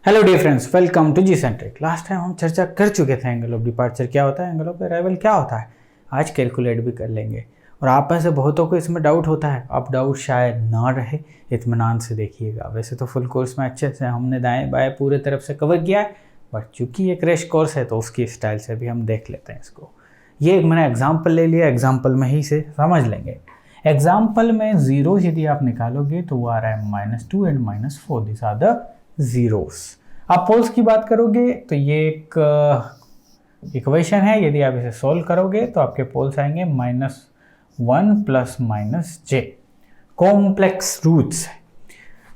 Hello dear friends, welcome to G centric. Last time हम चर्चा कर चुके थे एंगल ऑफ डिपार्चर क्या होता है, एंगल ऑफ अराइवल क्या होता है। आज कैलकुलेट भी कर लेंगे। और आप में से बहुतों को इसमें डाउट होता है, अब डाउट शायद ना रहे, इत्मीनान से देखिएगा। वैसे तो फुल कोर्स में अच्छे से हमने दाएं बाएं पूरे तरफ से कवर किया है, बट चूंकि ये क्रैश कोर्स है तो उसकी स्टाइल से भी हम देख लेते हैं इसको। ये एक मैंने एग्जाम्पल ले लिया, एग्जाम्पल में ही से समझ लेंगे। एग्जाम्पल में जीरो यदि आप निकालोगे तो वो आ रहा है -2 and -4, this are the zeros. आप पोल्स की बात करोगे तो ये एक इक्वेशन है, यदि आप इसे सोल्व करोगे तो आपके पोल्स आएंगे -1 प्लस -j। कॉम्प्लेक्स रूट्स है।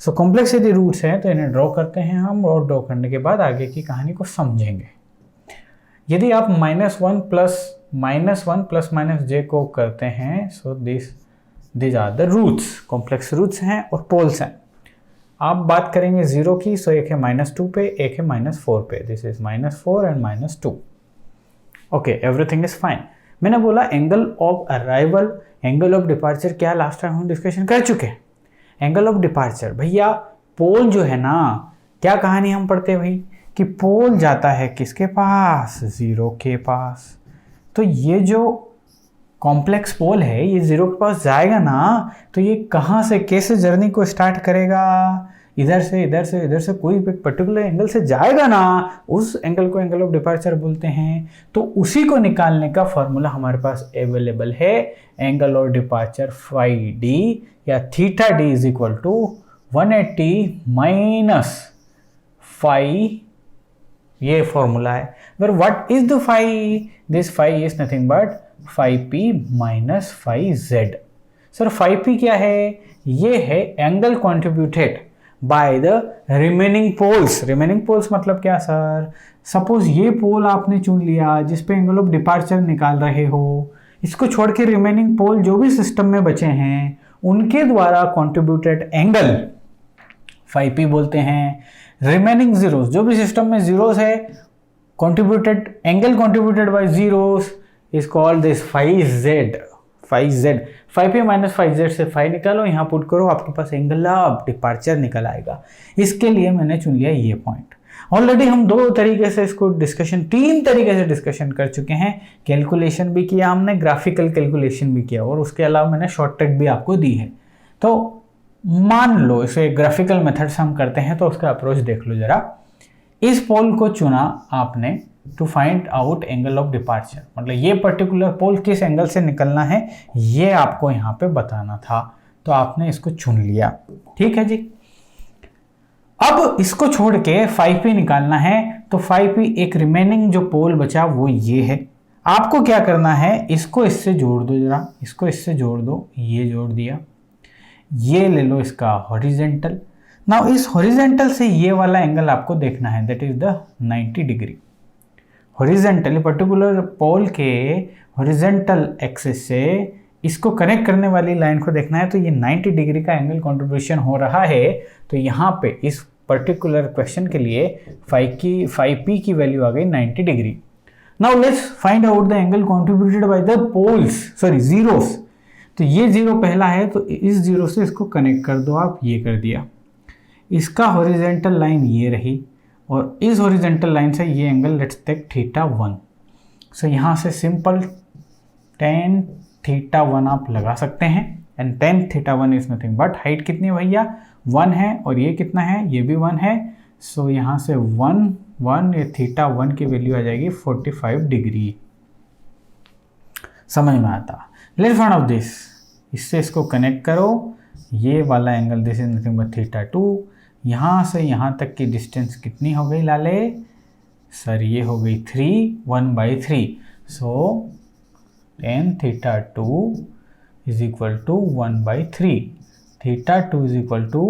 सो कॉम्प्लेक्स यदि रूट्स हैं तो इन्हें ड्रॉ करते हैं हम, और ड्रॉ करने के बाद आगे की कहानी को समझेंगे। यदि आप -1 प्लस -j को करते हैं, so this are the roots, complex roots हैं और पोल्स हैं। आप बात करेंगे जीरो की, सो एक है -2 पे, एक है -4 पे। This is -4 and -2। Okay, everything is fine. मैंने बोला angle of arrival, angle of departure क्या लास्ट टाइम हम डिस्कशन कर चुके हैं। एंगल ऑफ डिपार्चर भैया, पोल जो है ना, क्या कहानी हम पढ़ते हैं भाई कि पोल जाता है किसके पास, जीरो के पास। तो ये जो कॉम्प्लेक्स पोल है ये जीरो के पास जाएगा ना, तो ये कहाँ से कैसे जर्नी को स्टार्ट करेगा, इधर से इधर से इधर से कोई पर्टिकुलर एंगल से जाएगा ना, उस एंगल को एंगल ऑफ डिपार्चर बोलते हैं। तो उसी को निकालने का फॉर्मूला हमारे पास अवेलेबल है, angle of departure phi D या theta D is equal to 180 minus phi, ये फॉर्मूला है। Where what is the phi? This phi is nothing but phi P minus phi Z. Sir phi P क्या है? ये है angle contributed by the remaining poles. Remaining poles मतलब क्या sir? Suppose ये पोल आपने चुन लिया जिस पे एंगल ऑफ डिपार्चर निकाल रहे हो, इसको छोड़ के रिमेनिंग पोल जो भी सिस्टम में बचे हैं उनके द्वारा कॉन्ट्रीब्यूटेड एंगल फाई पी बोलते हैं। रिमेनिंग जीरोस, जो भी सिस्टम में जीरोस है, contributed angle contributed bye zeros is called this phi z। phi p minus phi z से phi निकालो, यहाँ पुट करो, आपके पास एंगल ऑफ डिपार्चर निकल आएगा। इसके लिए मैंने चुन लिया ये पॉइंट। ऑलरेडी हम दो तरीके से इसको तीन तरीके से डिस्कशन कर चुके हैं। कैलकुलेशन भी किया हमने, ग्राफिकल कैलकुलेशन भी किया, और उसके अलावा मैंने शॉर्ट ट्रिक भी आपको दी है। तो मान लो इसे ग्राफिकल मेथड से हम करते हैं, तो उसका अप्रोच देख लो जरा। इस पोल को चुना आपने to find out angle of departure, मतलब ये पर्टिकुलर पोल किस एंगल से निकलना है ये आपको यहाँ पे बताना था, तो आपने इसको चुन लिया। ठीक है जी। अब इसको छोड़ के फाई पी निकालना है, तो फाई पी एक रिमेनिंग जो पोल बचा वो ये है। आपको क्या करना है, इसको इससे जोड़ दो जरा, इसको इससे जोड़ दो, ये जोड़ दिया, ये ले लो इसका हॉरिजेंटल। नाउ इस हॉरिजेंटल से ये वाला एंगल आपको देखना है, that is the 90 degree. Horizontal particular pole के हॉरिजेंटल एक्सिस से इसको कनेक्ट करने वाली लाइन को देखना है, तो ये 90 डिग्री का एंगल कंट्रीब्यूशन हो रहा है। तो यहाँ पे इस पर्टिकुलर क्वेश्चन के लिए फाई पी की वैल्यू आ गई 90 degree. Now let's find out the angle contributed by the poles, sorry zeros. तो ये जीरो पहला है, तो इस जीरो से इसको कनेक्ट कर दो आप, ये कर दिया। इसका हॉरिजेंटल लाइन ये रही, और इस हॉरिजेंटल लाइन से ये एंगल लेट्स टेक θ1। सो यहाँ से सिंपल tan θ1 आप लगा सकते हैं, and tan θ1 is nothing but height कितनी है भैया, 1 है, और ये कितना है, ये भी 1 है। सो यहाँ से 1 ये θ1 की वैल्यू आ जाएगी 45 डिग्री। समझ में आता? Let's find out this. इससे इसको कनेक्ट करो, ये वाला angle this is nothing but θ2। यहाँ से यहाँ तक की डिस्टेंस कितनी हो गई लाले सर? ये हो गई 1/3। So tan θ2 is equal to 1/3, θ2 is equal to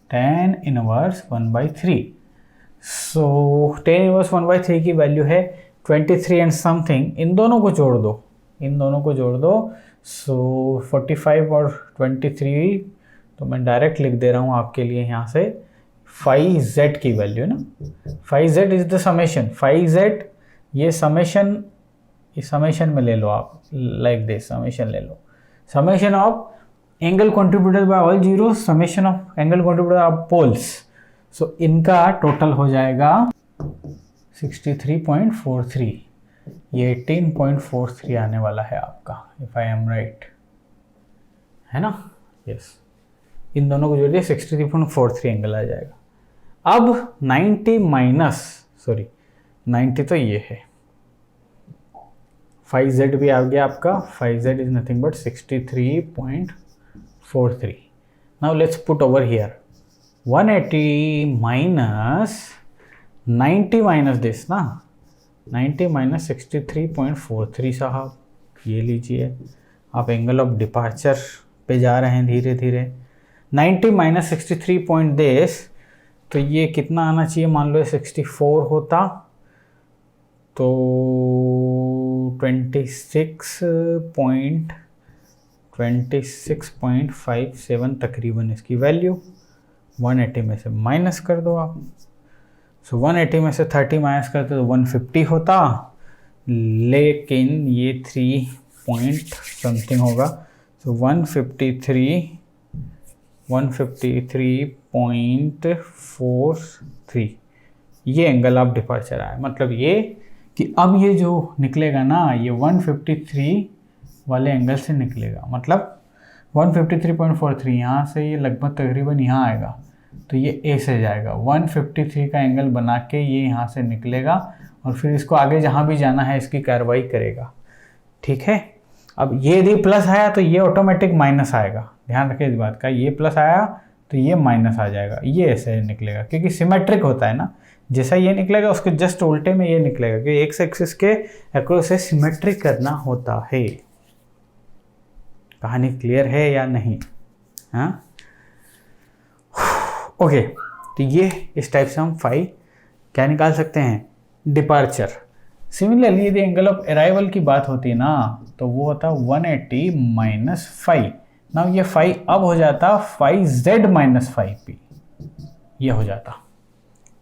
tan inverse 1/3। So tan inverse 1/3 की वैल्यू है 23 एंड समथिंग। इन दोनों को जोड़ दो, इन दोनों को जोड़ दो। सो 45 और 23, तो मैं डायरेक्ट लिख दे रहा हूँ आपके लिए यहाँ से फाई जेड की वैल्यू ना। Phi Z is the summation, phi Z ये समेशन में ले लो आप, लाइक दिस समेशन ले लो, summation of angle contributed by all zero, summation of angle contributed of poles. So इनका टोटल हो जाएगा 63.43, ये 18.43 आने वाला है आपका, इफ आई एम राइट, है ना? यस, इन दोनों को जोड़िए 63.43 एंगल आ जाएगा। अब 90 तो ये है, 5z भी आ गया आपका, 5z is nothing but 63.43। Now let's put over here 180 minus 90 minus this ना, 90 माइनस 63.43 साहब, ये लीजिए आप एंगल ऑफ डिपार्चर पे जा रहे हैं धीरे धीरे। 90 माइनस 63 पॉइंट दिस, तो ये कितना आना चाहिए? मान लो 64 होता तो 26.57 तकरीबन इसकी वैल्यू। 180 में से माइनस कर दो आप, सो 180 में से 30 माइनस करते तो 150 होता, लेकिन ये 3 पॉइंट समथिंग होगा, सो 153.43 ये एंगल ऑफ डिपार्चर आया। मतलब ये कि अब ये जो निकलेगा ना, ये 153 वाले एंगल से निकलेगा, मतलब 153.43 यहाँ से ये लगभग तकरीबन यहाँ आएगा, तो ये ए से जाएगा, 153 का एंगल बना के ये यहाँ से निकलेगा और फिर इसको आगे जहाँ भी जाना है इसकी कार्रवाई करेगा। ठीक है, अब ये यदि प्लस आया तो ये ऑटोमेटिक माइनस आएगा, ध्यान रखिए इस बात का, ये प्लस आया तो ये माइनस आ जाएगा, ये ऐसे निकलेगा क्योंकि सिमेट्रिक होता है ना, जैसा ये निकलेगा उसके जस्ट उल्टे में ये निकलेगा, क्योंकि एक्स एक्सिस के अक्रॉस से सिमेट्रिक करना होता है। कहानी क्लियर है या नहीं? हाँ, ओके, तो ये इस टाइप से हम फाई क्या निकाल सकते हैं? डिपार्चर। सिमिलरली यदि एंगल ऑफ अराइवल की बात होती है ना, तो वो होता 180 माइनस 5। ना ये 5 अब हो जाता 5z माइनस 5p, ये हो जाता।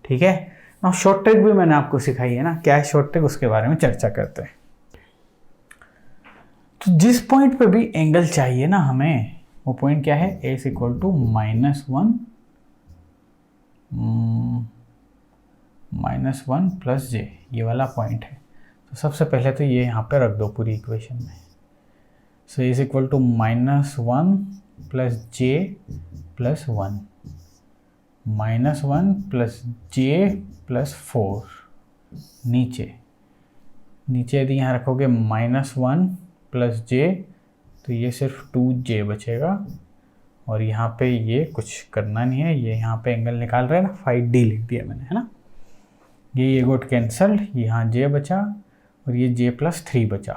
ठीक है ना, शॉर्ट ट्रिक भी मैंने आपको सिखाई है ना, क्या है शॉर्ट ट्रिक उसके बारे में चर्चा करते हैं। तो जिस पॉइंट पे भी एंगल चाहिए ना हमें, वो पॉइंट क्या है? a equal to -1 plus j, ये वाला पॉइंट है। तो सबसे पहले तो ये यहाँ पे रख दो पूरी इक्वेशन में। So a equal to -1 plus j plus 1, -1 plus j plus 4, नीचे यदि यहाँ रखोगे -1 प्लस j तो ये सिर्फ 2j बचेगा, और यहाँ पे ये कुछ करना नहीं है, ये यहाँ पे एंगल निकाल रहे हैं ना, 5d लिख दिया मैंने, है ना। ये गोट कैंसल्ड, यहाँ j बचा और ये j प्लस 3 बचा,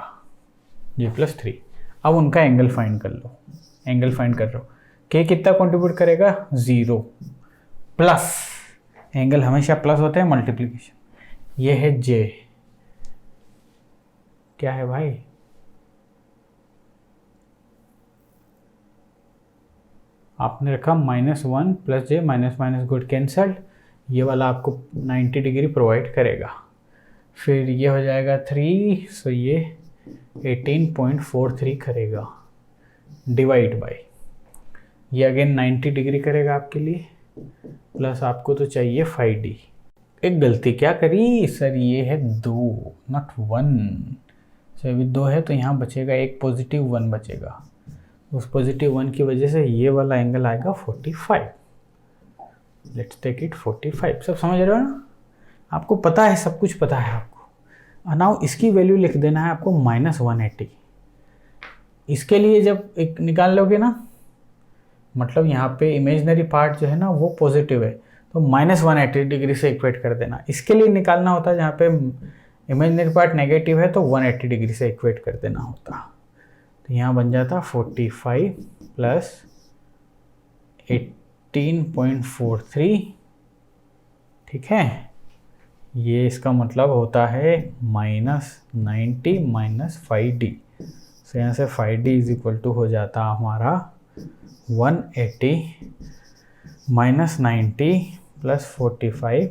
j प्लस 3। अब उनका एंगल फाइंड कर लो, एंगल फाइंड कर लो। k कितना कंट्रीब्यूट करेगा? 0 प्लस, एंगल हमेशा प्लस होते हैं, मल्टीप्लिकेशन। ये है j, क्या है भाई? आपने रखा -1 plus j, minus minus good cancelled, ये वाला आपको 90 डिग्री प्रोवाइड करेगा। फिर ये हो जाएगा 3, सो ये 18.43 करेगा, डिवाइड बाय ये अगेन 90 डिग्री करेगा आपके लिए, प्लस आपको तो चाहिए 5d। एक गलती क्या करी सर, ये है 2 नॉट 1, सो अभी 2 है तो यहाँ बचेगा एक +1 बचेगा, उस +1 की वजह से ये वाला एंगल आएगा 45। Let's take it 45। सब समझ रहे हो ना? आपको पता है, सब कुछ पता है आपको। नाउ इसकी वैल्यू लिख देना है आपको -180। इसके लिए जब एक निकाल लोगे ना, मतलब यहाँ पे इमेजिनरी पार्ट जो है ना वो पॉजिटिव है, तो -180 डिग्री से इक्वेट कर देना। इसके लिए निकालना होता है जहाँ पे इमेजिनरी पार्ट नेगेटिव है, तो 180 डिग्री से इक्वेट कर देना होता। तो यहाँ बन जाता 45 प्लस 18.43। ठीक है, ये इसका मतलब होता है -90 माइनस 5d। सो यहाँ से 5d इज इक्वल टू हो जाता हमारा 180 माइनस 90 प्लस 45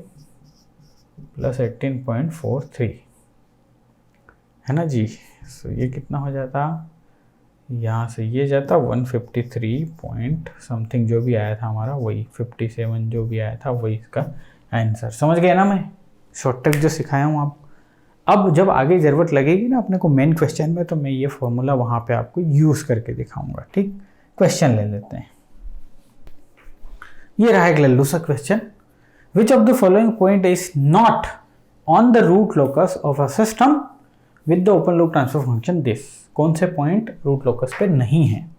प्लस 18.43, है ना जी। सो ये कितना हो जाता? यहाँ से ये जाता 153 पॉइंट समथिंग जो भी आया था हमारा, वही 57 जो भी आया था वही इसका आंसर। समझ गए ना मैं शॉर्ट ट्रिक जो सिखाया हूँ आप। अब जब आगे ज़रूरत लगेगी ना अपने को मेन क्वेश्चन में, तो मैं ये फॉर्मूला वहाँ पे आपको यूज़ करके दिखाऊंगा। ठीक, क्वेश्चन ले लेते हैं। ये रहा एक लल्लू सा question. Which of the following point is not on the root locus of a system with the open loop transfer function this. कौन से पॉइंट रूट लोकस पे नहीं है?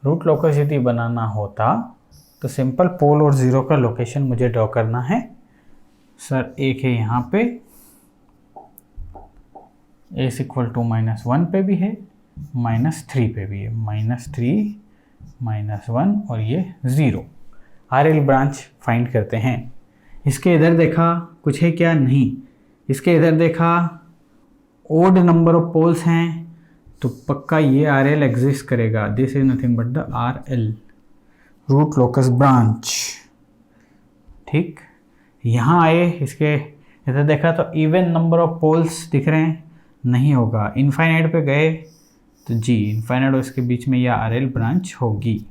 रूट लोकस यदि बनाना होता तो सिंपल पोल और जीरो का लोकेशन मुझे ड्रॉ करना है। सर एक है यहाँ पे, एस इक्वल टू -1 पे भी है, -3 पे भी है, -3 -1 और ये 0। RL ब्रांच फाइंड करते हैं। इसके इधर देखा कुछ है क्या? नहीं। इसके इधर देखा ओड नंबर ऑफ पोल्स हैं, तो पक्का ये RL एग्जिस्ट करेगा। This is nothing but the RL, root locus branch. ठीक, यहाँ आए, इसके इधर देखा तो इवन नंबर ऑफ पोल्स दिख रहे हैं, नहीं होगा। इनफाइनाइट पे गए तो जी इनफाइनाइट और इसके बीच में यह RL ब्रांच होगी।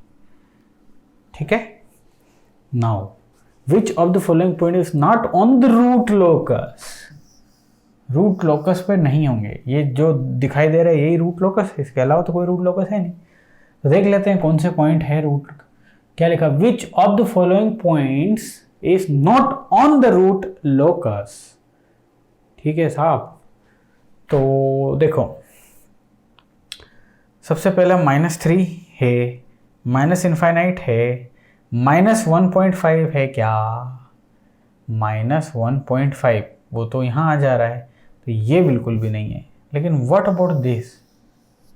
ठीक है, now which of the following point is not on the root locus. Root locus पे नहीं होंगे, ये जो दिखाई दे रहा है यही रूट लोकस है, इसके अलावा तो कोई रूट लोकस है नहीं। तो देख लेते हैं कौन से पॉइंट है रूट। क्या लिखा? Which of the following points is not on the root locus. ठीक है साहब, तो देखो सबसे पहला -3 है, माइनस इनफाइनाइट है, -1.5 है क्या? -1.5 वो तो यहाँ आ जा रहा है, तो ये बिल्कुल भी नहीं है। लेकिन व्हाट अबाउट दिस,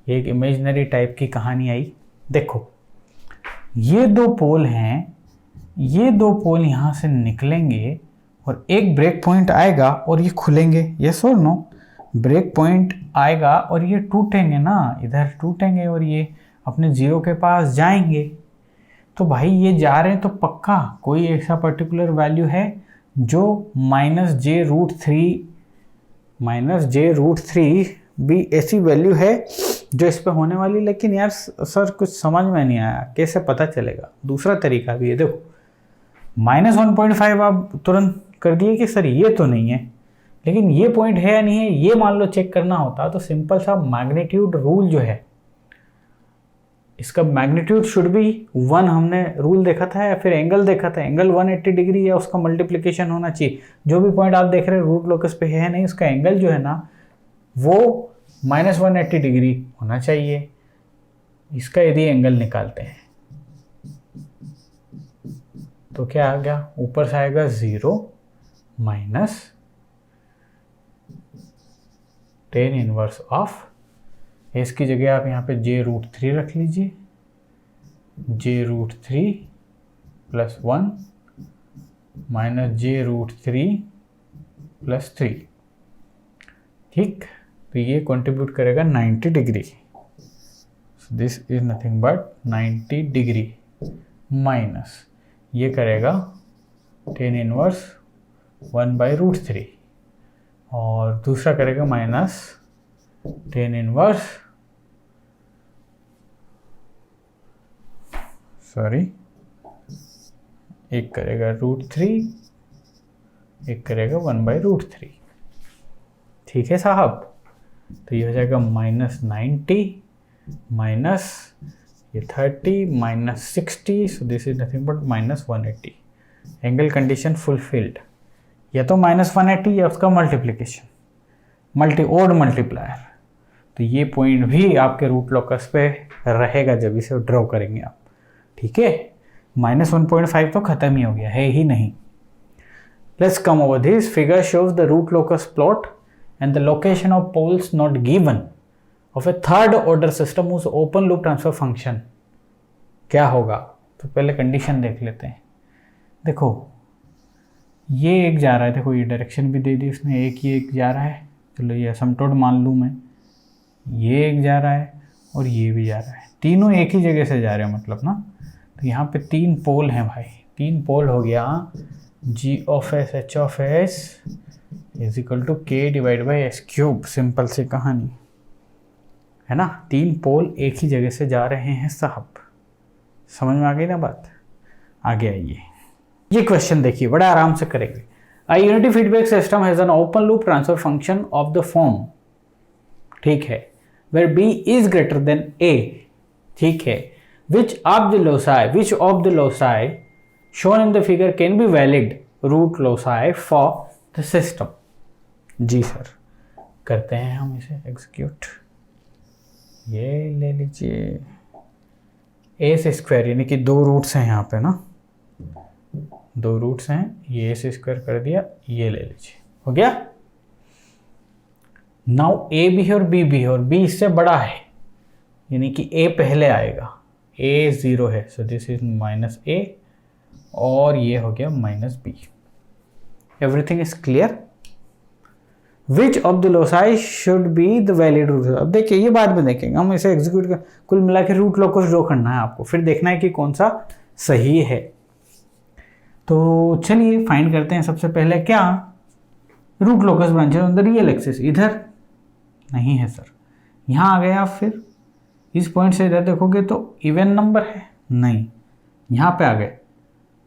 ये एक इमेजिनरी टाइप की कहानी आई। देखो ये दो पोल हैं, ये दो पोल यहाँ से निकलेंगे और एक ब्रेक पॉइंट आएगा और ये खुलेंगे। यस और नो? ब्रेक पॉइंट आएगा और ये टूटेंगे ना, इधर टूटेंगे और ये अपने जीरो के पास जाएंगे। तो भाई ये जा रहे हैं तो पक्का कोई ऐसा पर्टिकुलर वैल्यू है जो -j√3 भी ऐसी वैल्यू है जो इस पे होने वाली। लेकिन यार सर कुछ समझ में नहीं आया, कैसे पता चलेगा? दूसरा तरीका भी है, देखो -1.5 आप तुरंत कर दिए कि सर ये तो नहीं है, लेकिन ये पॉइंट है या नहीं है ये मान लो चेक करना होता तो सिंपल सा मैग्नीट्यूड रूल जो है, इसका मैग्नीट्यूड शुड बी 1 हमने रूल देखा था, या फिर एंगल देखा था, एंगल 180 डिग्री या उसका मल्टीप्लिकेशन होना चाहिए। जो भी पॉइंट आप देख रहे हैं रूट लोकस पे है नहीं, उसका एंगल जो है ना वो -180 डिग्री होना चाहिए। इसका यदि एंगल निकालते हैं तो क्या आ गया? ऊपर से आएगा 0 माइनस tan इनवर्स ऑफ, इसकी जगह आप यहाँ पे j√3 रख लीजिए, j√3 + 1 माइनस j√3 + 3। ठीक, तो ये कंट्रीब्यूट करेगा 90 degree. This is nothing but 90 degree minus ये करेगा tan इनवर्स 1/√3 और दूसरा करेगा माइनस tan इनवर्स एक करेगा √3, एक करेगा 1/√3। ठीक है साहब, तो ये हो जाएगा -90 माइनस ये 30 minus 60, so this is nothing but -180। Angle condition fulfilled. या तो -180 या उसका मल्टीप्लिकेशन, ओड मल्टीप्लायर। तो ये पॉइंट भी आपके रूट लोकस पे रहेगा जब इसे ड्रॉ करेंगे आप। ठीक है, -1.5 तो खत्म ही हो गया, है ही नहीं। Let's come over this. Figure shows the root locus plot and the location of poles not given of a third order system उस ओपन लूप ट्रांसफर फंक्शन। क्या होगा? तो पहले कंडीशन देख लेते हैं। देखो ये एक जा रहा है, देखो ये डायरेक्शन भी दे दी उसने, एक ही एक जा रहा है, चलो ये असमटोड मान लूँ मैं, ये एक जा रहा है और ये भी जा रहा है, तीनों एक ही जगह से जा रहे हैं मतलब ना। तो यहाँ पे 3 पोल हैं भाई, 3 पोल हो गया g(h) = k/s³। सिंपल सी कहानी है ना, 3 पोल एक ही जगह से जा रहे हैं साहब। समझ में आ गई ना बात? आगे आइए, ये क्वेश्चन देखिए, बड़ा आराम से करेंगे। A unity feedback system has an open loop transfer function of the form, ठीक है, where B is greater than A, ठीक है, which of the loci shown in the figure can be valid root loci for the system। जी sir, करते हैं हम इसे execute. ये ले लीजिए ए से स्क्वायर, यानी कि 2 रूट्स हैं यहाँ पे ना, 2 रूट्स हैं, ये ए से स्क्वायर कर दिया, ये ले लीजिए, हो गया। नाउ ए भी है और बी भी है, और बी इससे बड़ा है, यानी कि ए पहले आएगा, ए 0 है, so this is minus A, और ये हो गया minus B. Everything is clear. Which of the loci should be the valid root. अब देखिए, ये बाद में देखेंगे हम, इसे एग्जीक्यूट कर, कुल मिला के रूट लोकस ड्रॉ करना है आपको, फिर देखना है कि कौन सा सही है। तो चलिए फाइंड करते हैं। सबसे पहले क्या, root locus branches on the real axis, इधर नहीं है सर, यहाँ आ गए आप, फिर इस पॉइंट से इधर देखोगे तो इवन नंबर है, नहीं, यहाँ पे आ गए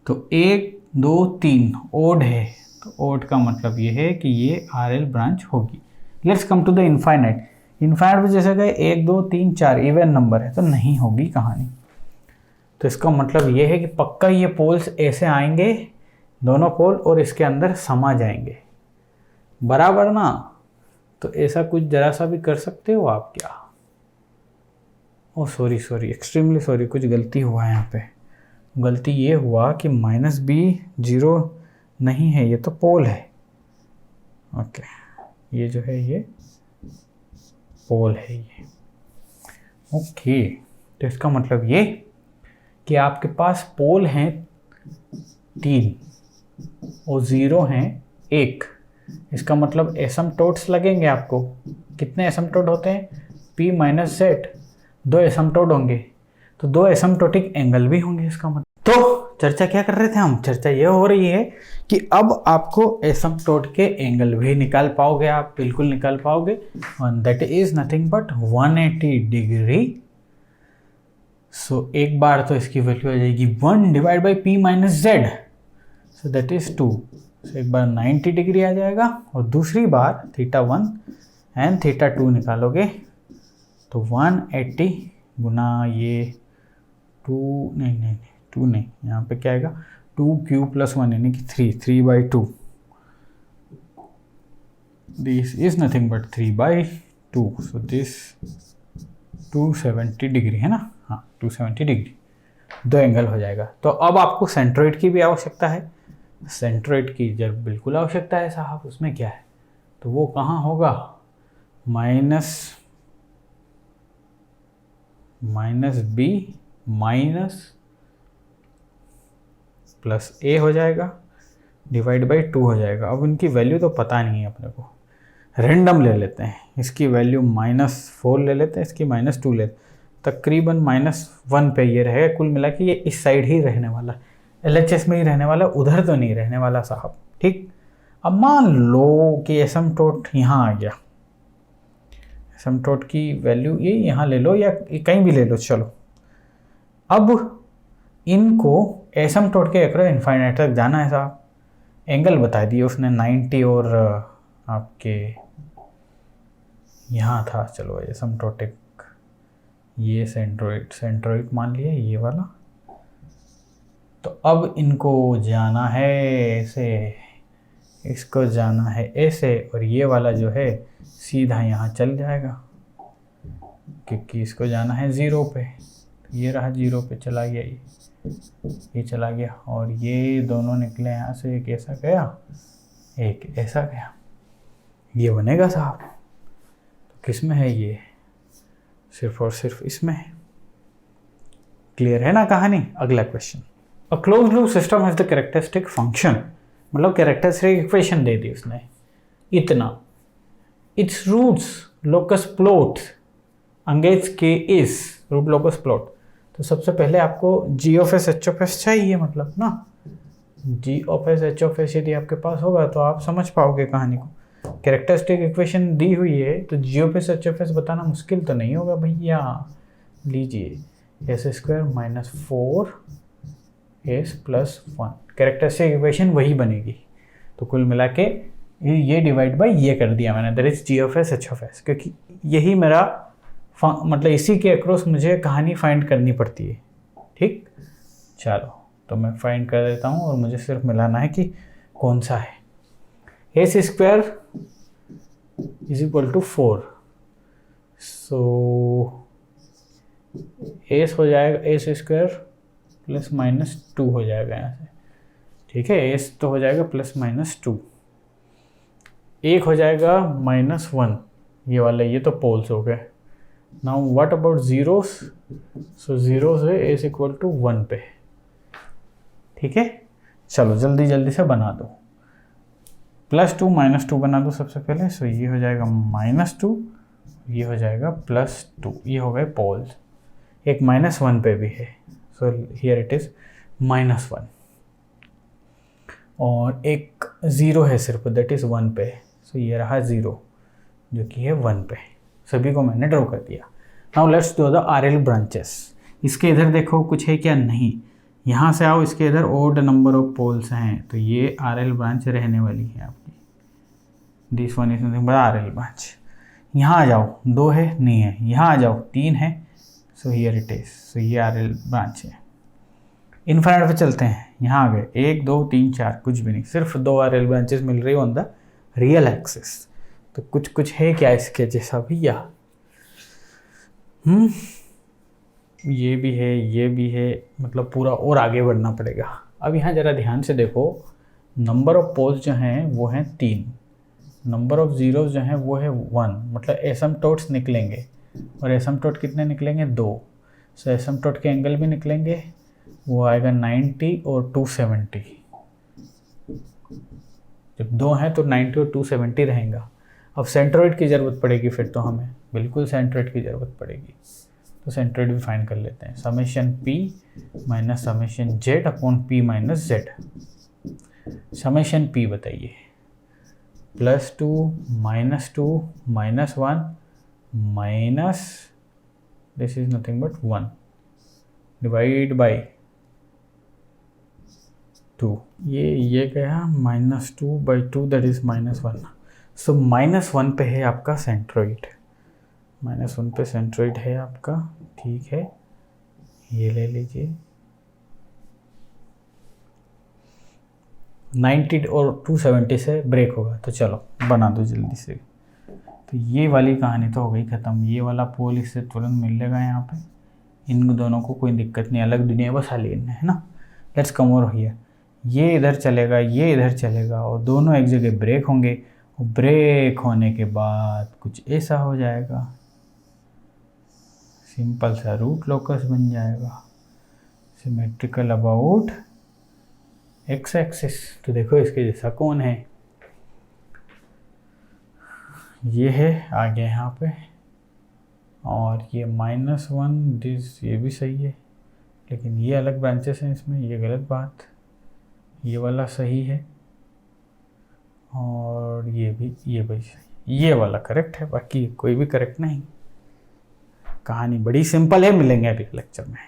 तो 1 2 3 ओड है, तो ओड का मतलब ये है कि ये RL ब्रांच होगी। Let's come to the infinite. Infinite में जैसे गए 1 2 3 4 इवन नंबर है, तो नहीं होगी कहानी। तो इसका मतलब ये है कि पक्का ये पोल्स ऐसे आएंगे, दोनों पोल, और इसके अंदर समा जाएंगे, बराबर ना। तो ऐसा कुछ जरा सा भी कर सकते हो आप क्या? ओ सॉरी, एक्सट्रीमली सॉरी, कुछ गलती हुआ है यहाँ पे। गलती ये हुआ कि माइनस बी 0 नहीं है, ये तो पोल है। ओके, ये जो है ये पोल है ये। ओके, तो इसका मतलब ये कि आपके पास पोल हैं 3 और 0 हैं 1। इसका मतलब एसिम्पटोट्स लगेंगे आपको। कितने एसिम्पटोट होते हैं? P माइनस Z, 2 एसिम्पटोट होंगे, तो 2 एसिम्पटोटिक एंगल भी होंगे इसका मतलब। तो चर्चा क्या कर रहे थे हम? चर्चा ये हो रही है कि अब आपको एसिम्पटोट के एंगल भी निकाल पाओगे, आप बिल्कुल निकाल पाओगे, और that is nothing but 180 degree. So एक बार तो इसकी वैल्यू आ जाएगी 1 divide by P minus Z, so that is 2। So एक बार 90 डिग्री आ जाएगा, और दूसरी बार θ1 एंड θ2 निकालोगे तो 180 गुना ये 2 नहीं 2 नहीं, यहाँ पे क्या आएगा 2Q + 1 यानी कि 3/2। This is nothing but 3/2, so this 270 degree है ना, हाँ 270 डिग्री, 2 एंगल हो जाएगा। तो अब आपको सेंट्रोइड की भी आवश्यकता है। सेंट्रोइड की जब बिल्कुल आवश्यकता है साहब, उसमें क्या है, तो वो कहाँ होगा, माइनस बी माइनस प्लस ए हो जाएगा, डिवाइड बाई 2 हो जाएगा। अब उनकी वैल्यू तो पता नहीं है अपने को, रैंडम ले लेते हैं। इसकी वैल्यू -4 ले लेते हैं, इसकी -2 लेते हैं, तकरीबन -1 पे ये रहेगा। कुल मिला के ये इस साइड ही रहने वाला, LHS में ही रहने वाला, उधर तो नहीं रहने वाला साहब, ठीक। अब मान लो कि एसिम्पटोट यहाँ आ गया, एसिम्पटोट की वैल्यू ये यहाँ ले लो या कहीं भी ले लो, चलो। अब इनको एसिम्पटोट के अक्रॉस इनफाइनाइट तक जाना है साहब। एंगल बता दिए उसने 90 और आपके यहाँ था, चलो एसिम्पटोटिक, ये सेंट्रोइड मान लिया ये वाला। तो अब इनको जाना है ऐसे, इसको जाना है ऐसे, और ये वाला जो है सीधा यहाँ चल जाएगा, क्योंकि इसको जाना है 0 पे। तो ये रहा 0 पे चला गया, ये चला गया, और ये दोनों निकले यहाँ से, एक ऐसा गया एक ऐसा गया, ये बनेगा साहब। तो किस में है ये? सिर्फ और सिर्फ इसमें है। क्लियर है ना कहानी? अगला question. A closed loop system has the characteristic function, मतलब कैरेक्टरिस्टिक इक्वेशन दे दी उसने इतना, इट्स रूट्स लोकस प्लॉट अंगेज के इस रूट लोकस प्लॉट। तो सबसे पहले आपको g(h) चाहिए, मतलब ना g(h) h यदि आपके पास होगा तो आप समझ पाओगे कहानी को। कैरेक्टरिस्टिक इक्वेशन दी हुई है तो G of S H of S बताना मुश्किल तो नहीं होगा भैया। लीजिए S square minus 4s plus 1, characteristic equation वही बनेगी। तो कुल मिला के ये डिवाइड बाय ये कर दिया मैंने, that is G of S H of S, क्योंकि यही मेरा मतलब इसी के अक्रॉस मुझे कहानी फाइंड करनी पड़ती है। ठीक, चलो तो मैं फाइंड कर देता हूँ और मुझे सिर्फ मिलाना है कि कौन सा है। S square is equal to 4, so S हो जाएगा एस स्क्वायर प्लस माइनस 2 हो जाएगा यहाँ से। ठीक है, एस तो हो जाएगा प्लस माइनस 2, एक हो जाएगा माइनस 1, ये वाला, ये तो पोल्स हो गए। Now what about zeros, so zero से एस इक्वल टू 1 पे। ठीक है, चलो जल्दी जल्दी से बना दो। +2 -2 बना दो सबसे पहले। सो ये हो जाएगा -2, ये हो जाएगा +2, ये हो गए पोल्स। एक -1 पे भी है, सो हियर इट इज -1, और एक 0 है सिर्फ, दैट इज 1 पे। सो ये रहा 0 जो कि है 1 पे। सभी को मैंने ड्रॉ कर दिया। Now let's do the RL branches. इसके इधर देखो कुछ है क्या, नहीं। यहाँ से आओ, इसके इधर ओड नंबर ऑफ पोल्स हैं, तो ये RL ब्रांच रहने वाली है आपकी। This one is nothing but RL branch. यहाँ आ जाओ, 2 है, नहीं है। यहाँ आ जाओ, 3 है, सो हियर इट इज। सो ये RL ब्रांच है। इनफाइनाइट पे चलते हैं, यहाँ आ गए 1 2 3 4, कुछ भी नहीं, सिर्फ 2 RL ब्रांचेस मिल रही ऑन द रियल एक्सिस। तो कुछ है क्या इसके जैसा भैया? ये भी है, ये भी है, मतलब पूरा और आगे बढ़ना पड़ेगा। अब यहाँ ज़रा ध्यान से देखो, नंबर ऑफ पोल्स जो हैं वो हैं 3, नंबर ऑफ जीरोस जो हैं वो है 1, मतलब एसिम्पटोट्स निकलेंगे, और एसिम्पटोट कितने निकलेंगे? 2। सो एसिम्पटोट के एंगल भी निकलेंगे, वो आएगा 90 और 270। जब 2 हैं तो 90 और 270 रहेगा। अब सेंट्रोइड की ज़रूरत पड़ेगी, फिर तो हमें बिल्कुल सेंट्रोइड की ज़रूरत पड़ेगी। तो सेंट्रोइड भी फाइंड कर लेते हैं। Summation P minus summation Z upon P minus Z। Summation P बताइए, +2 -2 -1 minus this is nothing but 1 divide by 2। ये गया -2/2, दैट इज -1। सो -1 पे है आपका सेंट्रोइड, -1 पे सेंट्रोइड है आपका। ठीक है, ये ले लीजिए। 90 और 270 से ब्रेक होगा, तो चलो बना दो जल्दी से। तो ये वाली कहानी तो हो गई ख़त्म। ये वाला पोल इससे तुरंत मिलेगा यहाँ पे। इन दोनों को कोई दिक्कत नहीं, अलग दुनिया बस हाल है ना। Let's come over here. ये इधर चलेगा, ये इधर चलेगा, और दोनों एक जगह ब्रेक होंगे। और ब्रेक होने के बाद कुछ ऐसा हो जाएगा, सिंपल सा रूट लोकस बन जाएगा, सिमेट्रिकल अबाउट एक्स एक्सिस। तो देखो इसके जैसा कौन है, ये है आगे यहाँ पे, और ये -1 दिस, ये भी सही है, लेकिन ये अलग ब्रांचेस हैं इसमें, ये गलत बात। ये वाला सही है, और ये भी सही, ये वाला करेक्ट है, बाकी कोई भी करेक्ट नहीं। कहानी बड़ी सिंपल है, मिलेंगे अगले लेक्चर में।